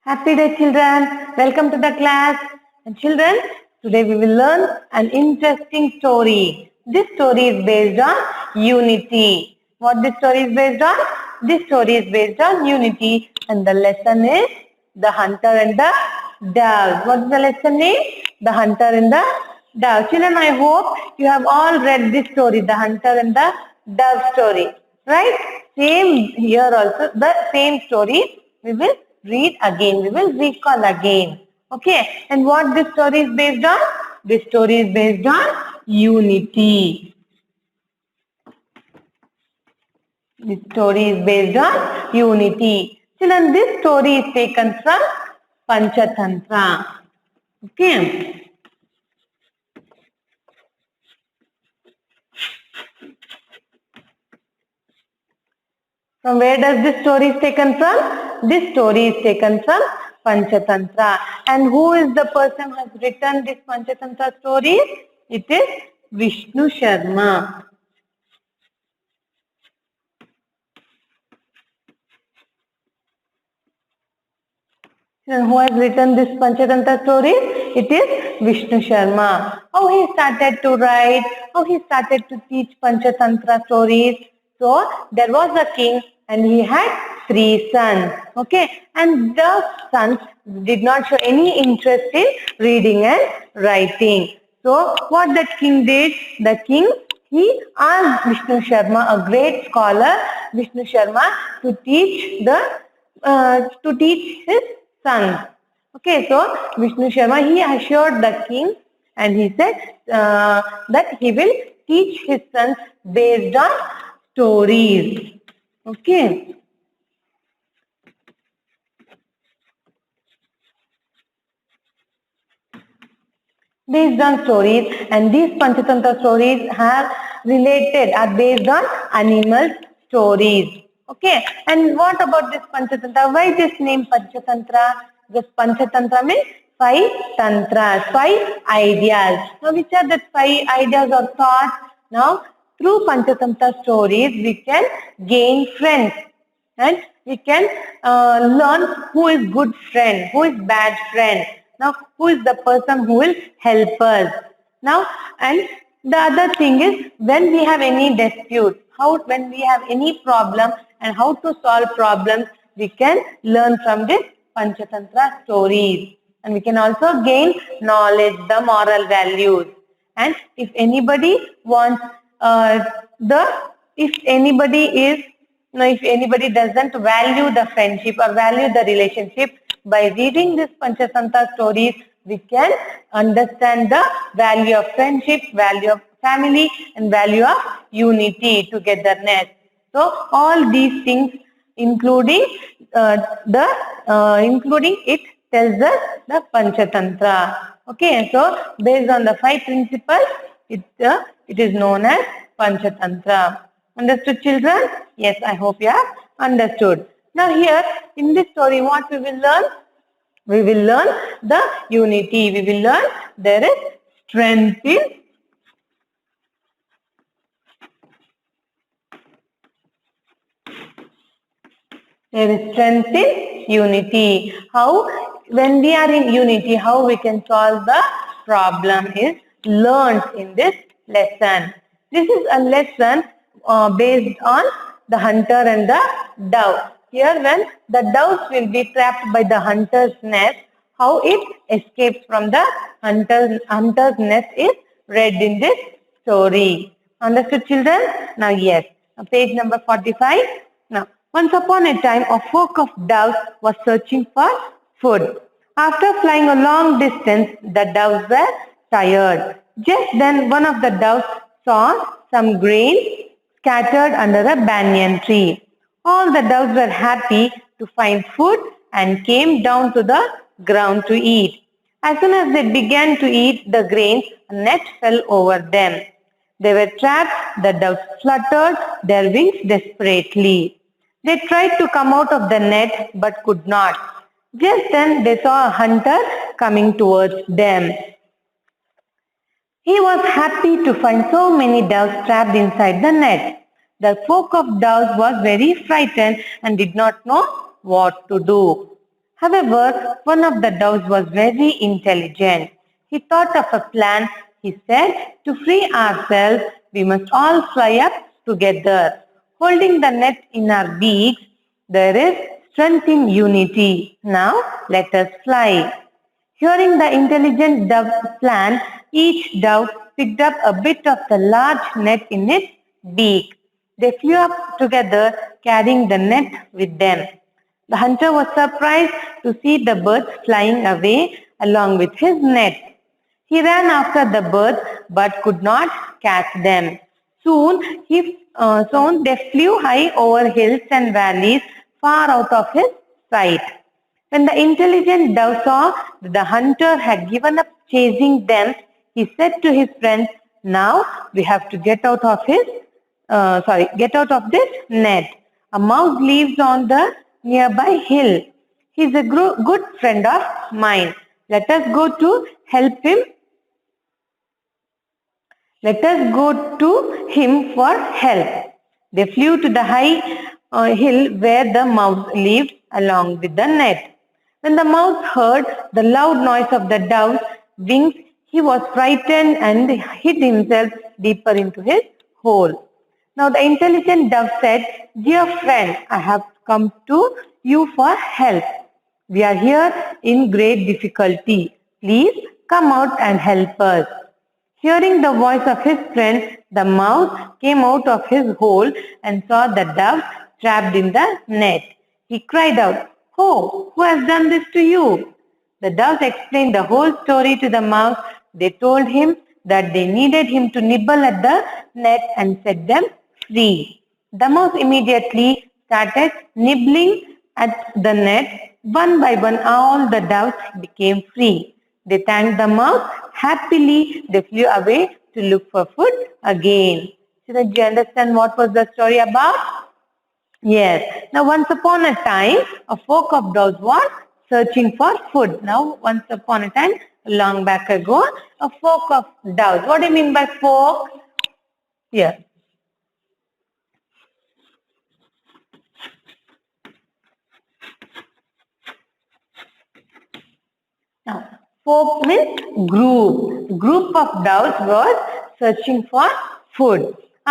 Happy day, children. Welcome to the class. And children, today we will learn an interesting story. This story is based on unity. What this story is based on? This story is based on unity. And the lesson is the hunter and the dove. What is the lesson name? The hunter and the dove. Children, I hope you have all read this story, the hunter and the dove story. Right? Same here also, the same story we will read again, we will recall again. Okay, and what this story is based on? This story is based on unity. This story is based on unity. Children, this story is taken from Panchatantra. Okay. From where does this story is taken from? This story is taken from Panchatantra. And who is the person who has written this Panchatantra story? It is Vishnu Sharma. And who has written this Panchatantra story? It is Vishnu Sharma. How he started to write, how he started to teach Panchatantra stories. So there was a king and he had 3 sons. Okay, and the sons did not show any interest in reading and writing. So what that king did, the king, he asked Vishnu Sharma, a great scholar, Vishnu Sharma, to teach his sons. Okay, so Vishnu Sharma, he assured the king and he said that he will teach his sons based on stories. Okay. Based on stories, and these Panchatantra stories are based on animal stories. Okay, and what about this Panchatantra? Why this name Panchatantra? Because Panchatantra means 5 tantras, 5 ideas. Now, which are the 5 ideas or thoughts? Now, through Panchatantra stories, we can gain friends and we can learn who is good friend, who is bad friend. Now, who is the person who will help us? Now, and the other thing is when we have any dispute, when we have any problem and how to solve problems, we can learn from this Panchatantra stories. And we can also gain knowledge, the moral values. And if anybody wants if anybody doesn't value the friendship or value the relationship, by reading this Panchatantra stories, we can understand the value of friendship, value of family, and value of unity, togetherness. So all these things, including it tells us the Panchatantra. Okay, so based on the 5 principles, it is known as Panchatantra. Understood, children? Yes, I hope you have understood. Now here, in this story, what we will learn? We will learn the unity. We will learn there is strength in unity. How, when we are in unity, how we can solve the problem is learned in this lesson. This is a lesson based on the hunter and the dove. Here, when the doves will be trapped by the hunter's nest, how it escapes from the hunter's nest is read in this story. Understood, children? Now, yes. Page number 45. Now, once upon a time, a flock of doves was searching for food. After flying a long distance, the doves were tired. Just then, one of the doves saw some grain scattered under a banyan tree. All the doves were happy to find food and came down to the ground to eat. As soon as they began to eat the grains, a net fell over them. They were trapped. The doves fluttered their wings desperately. They tried to come out of the net but could not. Just then they saw a hunter coming towards them. He was happy to find so many doves trapped inside the net. The flock of doves was very frightened and did not know what to do. However, one of the doves was very intelligent. He thought of a plan. He said, to free ourselves, we must all fly up together. Holding the net in our beaks, there is strength in unity. Now let us fly. Hearing the intelligent dove's plan, each dove picked up a bit of the large net in its beak. They flew up together, carrying the net with them. The hunter was surprised to see the birds flying away along with his net. He ran after the birds but could not catch them. Soon they flew high over hills and valleys far out of his sight. When the intelligent dove saw that the hunter had given up chasing them, he said to his friends, "Now we have to get out of this net. A mouse lives on the nearby hill. He's a good friend of mine. Let us go to help him. Let us go to him for help." They flew to the high hill where the mouse lived along with the net. When the mouse heard the loud noise of the dove's wings, he was frightened and hid himself deeper into his hole. Now the intelligent dove said, "Dear friend, I have come to you for help. We are here in great difficulty. Please come out and help us." Hearing the voice of his friend, the mouse came out of his hole and saw the dove trapped in the net. He cried out, "Oh, who has done this to you?" The doves explained the whole story to the mouse. They told him that they needed him to nibble at the net and set them free. The mouse immediately started nibbling at the net. One by one, all the doves became free. They thanked the mouse. Happily, they flew away to look for food again. So, do you understand what was the story about? Yes. Now, once upon a time, a flock of doves was searching for food. Now, once upon a time, long back ago, a flock of doves. What do you mean by flock? Yes. Now, flock means group. Group of doves was searching for food.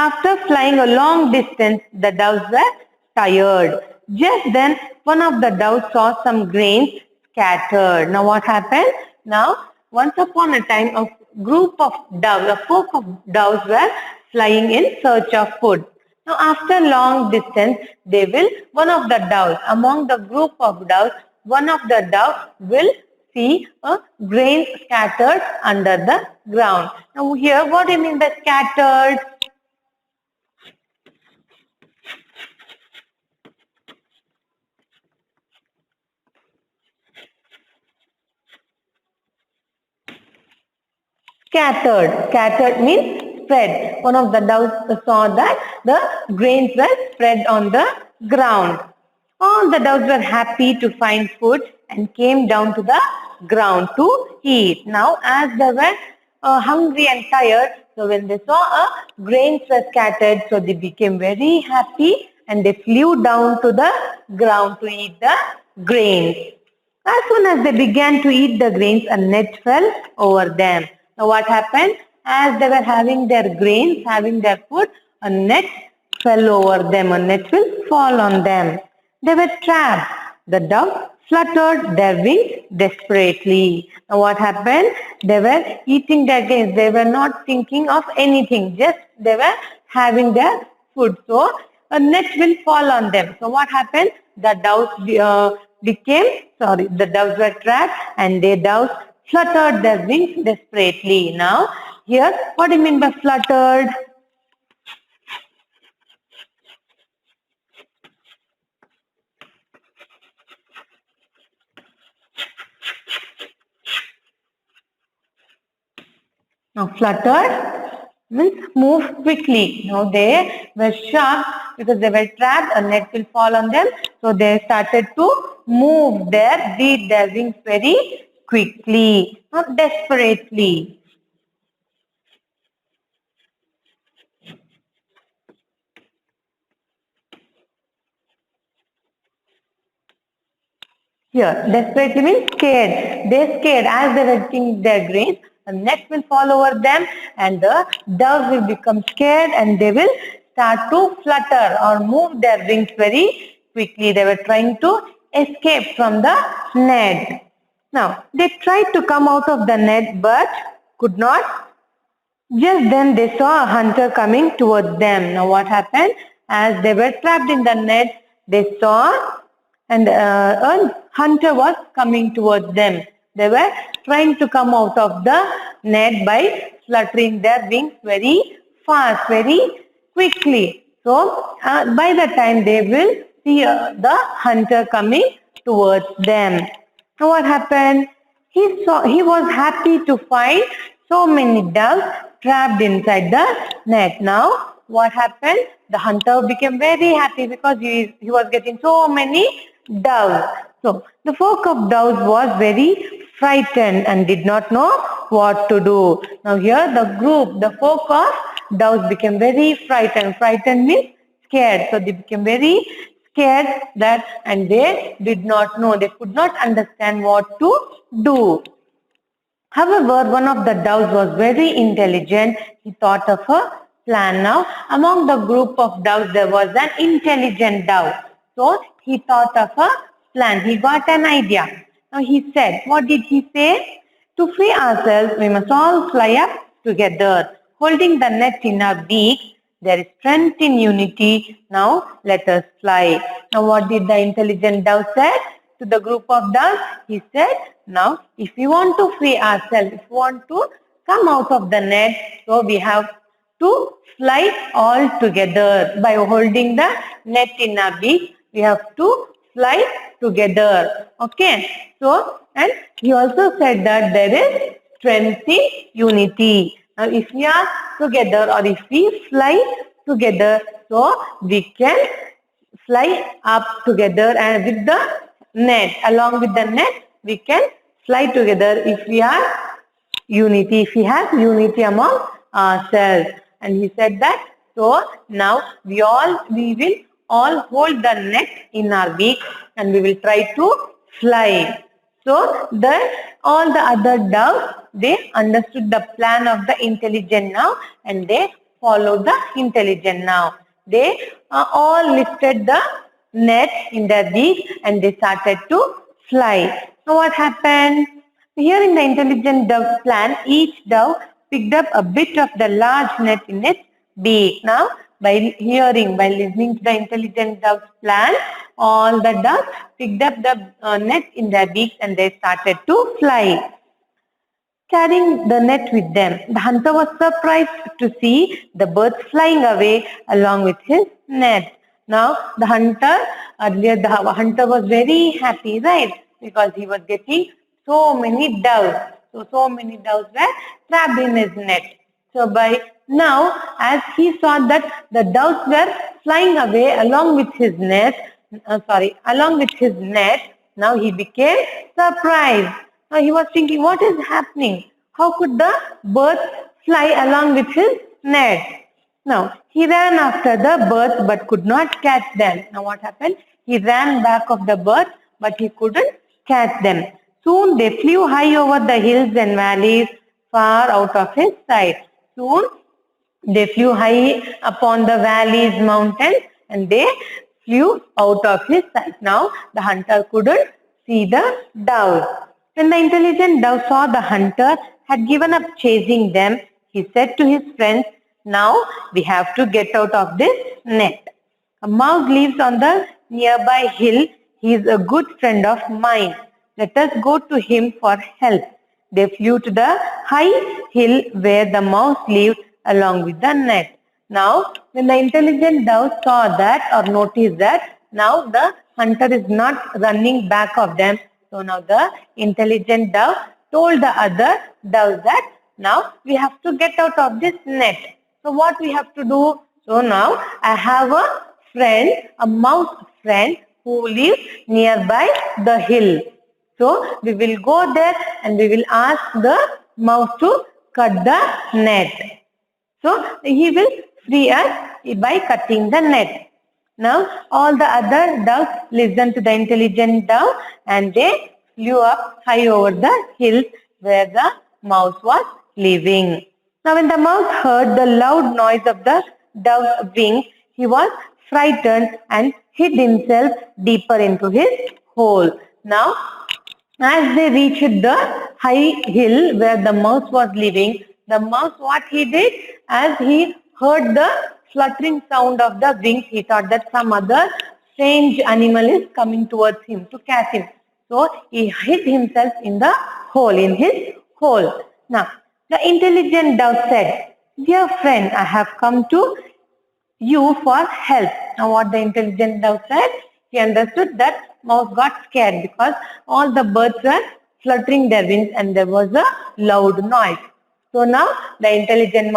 After flying a long distance, the doves were tired. Just then, one of the doves saw some grains scattered. Now, what happened? Now, once upon a time, a group of doves, a flock of doves were flying in search of food. Now, after long distance, one of the doves, among the group of doves, one of the doves will see a grain scattered under the ground. Now, here, what do you mean by scattered? Scattered. Scattered means spread. One of the doves saw that the grains were spread on the ground. All the doves were happy to find food and came down to the ground to eat. Now, as they were hungry and tired, so when they saw grains were scattered, so they became very happy and they flew down to the ground to eat the grains. As soon as they began to eat the grains, a net fell over them. Now what happened? As they were having their grains, having their food, a net fell over them. A net will fall on them. They were trapped. The dove fluttered their wings desperately. Now what happened? They were eating their grains. They were not thinking of anything. Just they were having their food. So a net will fall on them. So what happened? The doves were trapped and the doves fluttered their wings desperately. Now, here, what do you mean by fluttered? Now, fluttered means move quickly. Now, they were shocked because they were trapped. A net will fall on them. So, they started to beat their wings very quickly, not desperately. Here, desperately means scared. They scared as they were eating their grains. The net will fall over them and the doves will become scared and they will start to flutter or move their wings very quickly. They were trying to escape from the net. Now, they tried to come out of the net but could not. Just then they saw a hunter coming towards them. Now what happened? As they were trapped in the net, they saw and a hunter was coming towards them. They were trying to come out of the net by fluttering their wings very fast, very quickly. So by the time they will see the hunter coming towards them. So what happened? He was happy to find so many doves trapped inside the net. Now, what happened? The hunter became very happy because he was getting so many doves. So, the flock of doves was very frightened and did not know what to do. Now, here the flock of doves became very frightened. Frightened means scared. So, they became very scared that and they did not know, they could not understand what to do. However, one of the doves was very intelligent. He thought of a plan. Now, among the group of doves, there was an intelligent dove. So, he thought of a plan. He got an idea. Now, he said, what did he say? To free ourselves, we must all fly up together, holding the net in our beak. There is strength in unity. Now, let us fly. Now, what did the intelligent dove say to the group of doves? He said, now, if we want to free ourselves, if we want to come out of the net, so we have to fly all together. By holding the net in our beak, we have to fly together. Okay. So, and he also said that there is strength in unity. Now, if we are together or if we fly together, so we can fly up together and with the net, along with the net, we can fly together if we are unity, if we have unity among ourselves. And he said that, so now we will all hold the net in our beak and we will try to fly. So all the other doves, they understood the plan of the intelligent now and they followed the intelligent now. They all lifted the net in their beak and they started to fly. So what happened? Here in the intelligent dove plan, each dove picked up a bit of the large net in its beak. Now, by listening to the intelligent dove's plan, all the doves picked up the net in their beaks and they started to fly, carrying the net with them. The hunter was surprised to see the birds flying away along with his net. Now, the hunter was very happy, right? Because he was getting so many doves. So many doves were trapped in his net. So by now, as he saw that the doves were flying away along with his net, now he became surprised. Now he was thinking, what is happening? How could the birds fly along with his net? Now, he ran after the birds but could not catch them. Now what happened? He ran back of the birds but he couldn't catch them. Soon they flew high over the hills and valleys far out of his sight. Soon they flew high upon the valleys, mountains, and they flew out of his sight. Now the hunter couldn't see the doves. When the intelligent dove saw the hunter had given up chasing them, he said to his friends, now we have to get out of this net. A mouse lives on the nearby hill. He is a good friend of mine. Let us go to him for help. They flew to the high hill where the mouse lived along with the net. Now, when the intelligent dove saw that or noticed that, now the hunter is not running back of them. So now the intelligent dove told the other doves that now we have to get out of this net. So what we have to do? So now I have a friend, a mouse friend who lives nearby the hill. So we will go there and we will ask the mouse to cut the net. So he will free us by cutting the net. Now all the other doves listened to the intelligent dove and they flew up high over the hill where the mouse was living. Now when the mouse heard the loud noise of the dove's wings, he was frightened and hid himself deeper into his hole. Now as they reached the high hill where the mouse was living, the mouse, what he did, as he heard the fluttering sound of the wings, he thought that some other strange animal is coming towards him to catch him. So he hid himself in the hole, in his hole. Now, the intelligent dove said, "Dear friend, I have come to you for help." Now what the intelligent dove said, he understood that mouse got scared because all the birds were fluttering their wings and there was a loud noise. So now the intelligent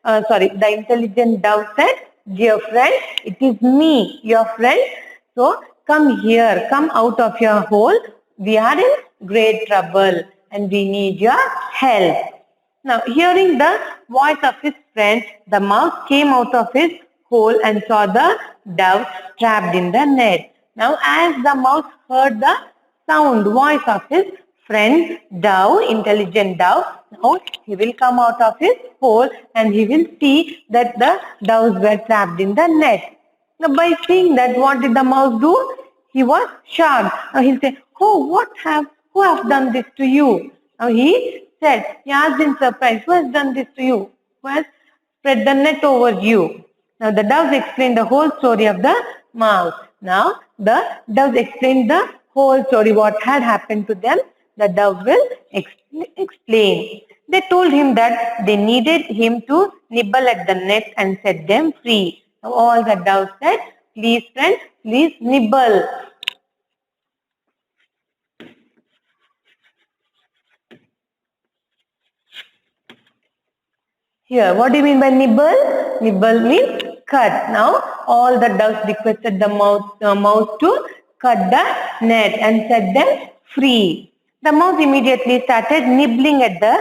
the intelligent dove said, "Dear friend, it is me, your friend. So come here, come out of your hole. We are in great trouble and we need your help." Now, hearing the voice of his friend, the mouse came out of his hole and saw the dove trapped in the net. Now, as the mouse heard the voice of his friend dove, intelligent dove, now he will come out of his hole and he will see that the doves were trapped in the net. Now, by seeing that, what did the mouse do? He was shocked. Now he'll say, "Oh, who have done this to you?" Now he asked in surprise, "Who has done this to you? Who has spread the net over you?" Now the doves explained the whole story of the mouse. Now the doves explained the whole story, what had happened to them. The dove will explain. They told him that they needed him to nibble at the net and set them free. Now all the doves said, "Please friend, please nibble." Here, what do you mean by nibble? Nibble means cut. Now, all the doves requested the mouse to cut the net and set them free. The mouse immediately started nibbling at the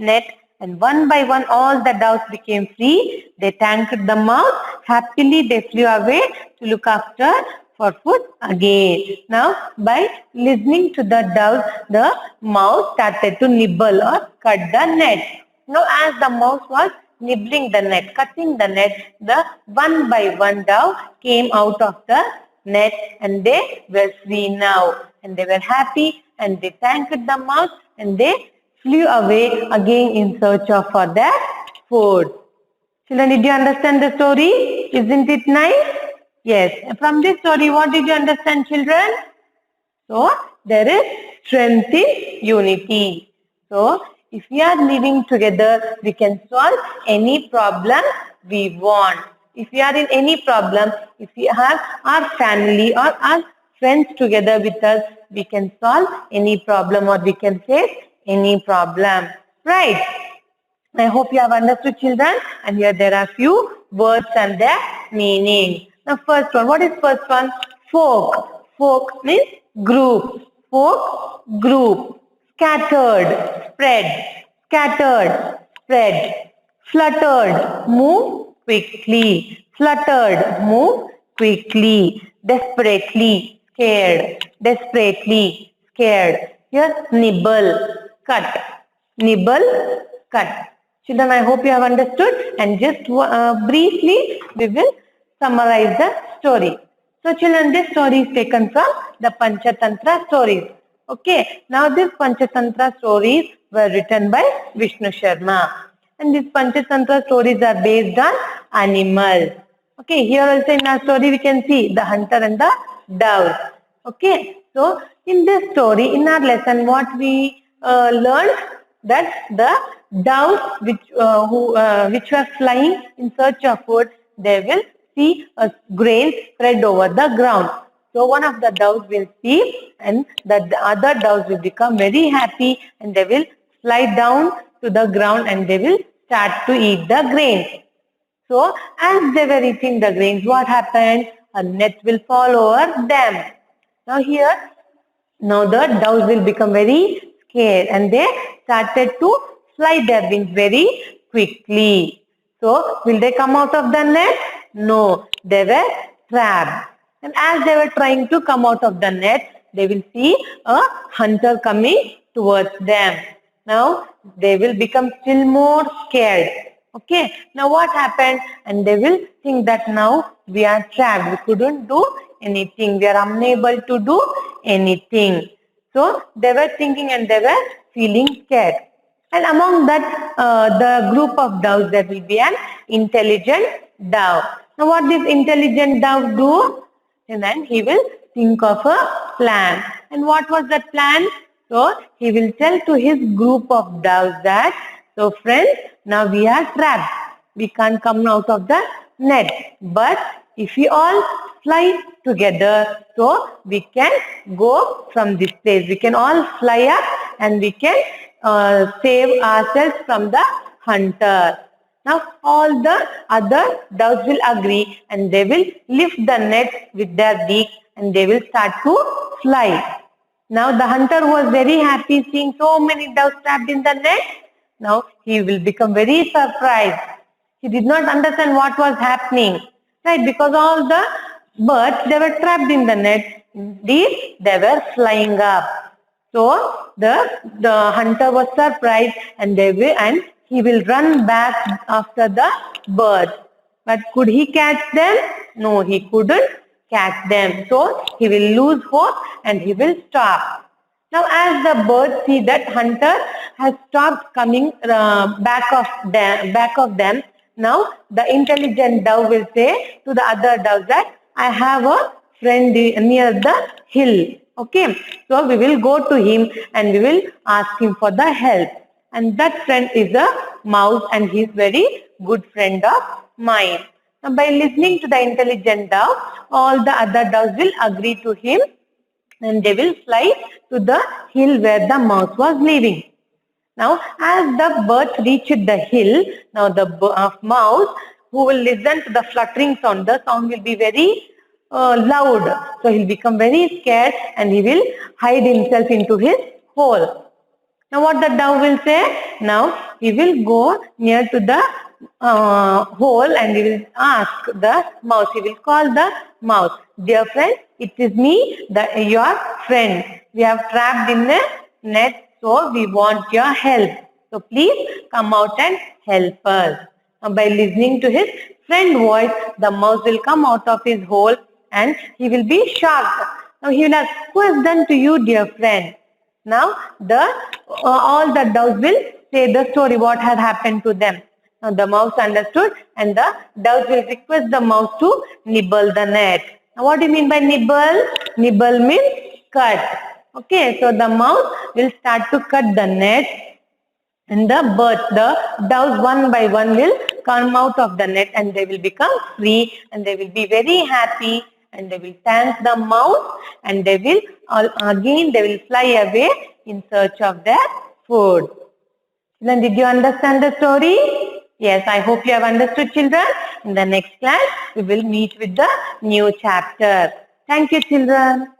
net and one by one all the doves became free. They thanked the mouse. Happily they flew away to look after for food again. Now, by listening to the doves, the mouse started to nibble or cut the net. Now, as the mouse was nibbling the net, cutting the net, the one by one dove came out of the net and they were free now. And they were happy and they thanked the mouse and they flew away again in search of for their food. Children, did you understand the story? Isn't it nice? Yes. From this story, what did you understand, children? So, there is strength in unity. So, if we are living together, we can solve any problem we want. If we are in any problem, if we have our family or our friends together with us, we can solve any problem or we can face any problem. Right? I hope you have understood, children. And here there are few words and their meaning. The first one, what is first one? Folk. Folk means group. Folk, group. Scattered, spread. Scattered, spread. Fluttered, move quickly. Fluttered, move quickly. Desperately, scared. Desperately, scared. Here, nibble, cut. Nibble, cut. Children, I hope you have understood and just briefly we will summarize the story. So children, this story is taken from the Panchatantra stories. Okay, now these Panchatantra stories were written by Vishnu Sharma. And these Panchatantra stories are based on animals. Okay, here also in our story we can see the hunter and the dove. Okay, so in this story, in our lesson, what we learned that the doves which were flying in search of food, they will see a grain spread over the ground. So one of the doves will see and the other doves will become very happy and they will fly down to the ground and they will start to eat the grains. So as they were eating the grains, what happened? A net will fall over them. Now here, now the doves will become very scared and they started to fly their wings very quickly. So will they come out of the net? No, they were trap. And as they were trying to come out of the net, they will see a hunter coming towards them. Now they will become still more scared. Okay, now what happened? And they will think that now we are trapped. We couldn't do anything. We are unable to do anything. So they were thinking and they were feeling scared. And among that, the group of doves, there will be an intelligent dove. Now what this intelligent dove do? And then he will think of a plan. And what was that plan? So he will tell to his group of doves that, so friends, now we are trapped. We can't come out of the net. But if we all fly together, so we can go from this place. We can all fly up and we can save ourselves from the hunter. Now all the other doves will agree and they will lift the net with their beak and they will start to fly. Now the hunter was very happy seeing so many doves trapped in the net. Now he will become very surprised. He did not understand what was happening, right? Because all the birds, they were trapped in the net. Indeed, they were flying up. So the hunter was surprised and he will run back after the birds. But could he catch them? No, he couldn't catch them. So he will lose hope and he will stop. Now as the birds see that hunter has stopped coming back of them, now the intelligent dove will say to the other doves that I have a friend near the hill. Okay, so we will go to him and we will ask him for the help. And that friend is a mouse and he is very good friend of mine. Now by listening to the intelligent dove, all the other doves will agree to him and they will fly to the hill where the mouse was living. Now as the birds reached the hill, now the mouse who will listen to the fluttering sound, the sound will be very loud. So he'll become very scared and he will hide himself into his hole. Now what the dove will say? Now he will go near to the hole and he will ask the mouse. He will call the mouse. Dear friend, it is me, your friend. We have trapped in the net, so we want your help. So please come out and help us. Now by listening to his friend's voice, the mouse will come out of his hole and he will be shocked. Now he will ask, who has done to you, dear friend? Now all the doves will say the story, what had happened to them. Now the mouse understood and the doves will request the mouse to nibble the net. Now what do you mean by nibble? Nibble means cut. Okay, so the mouse will start to cut the net and the doves one by one will come out of the net and they will become free and they will be very happy and they will thank the mouse and they will fly away in search of their food. Then did you understand the story? Yes, I hope you have understood, children. In the next class, we will meet with the new chapter. Thank you, children.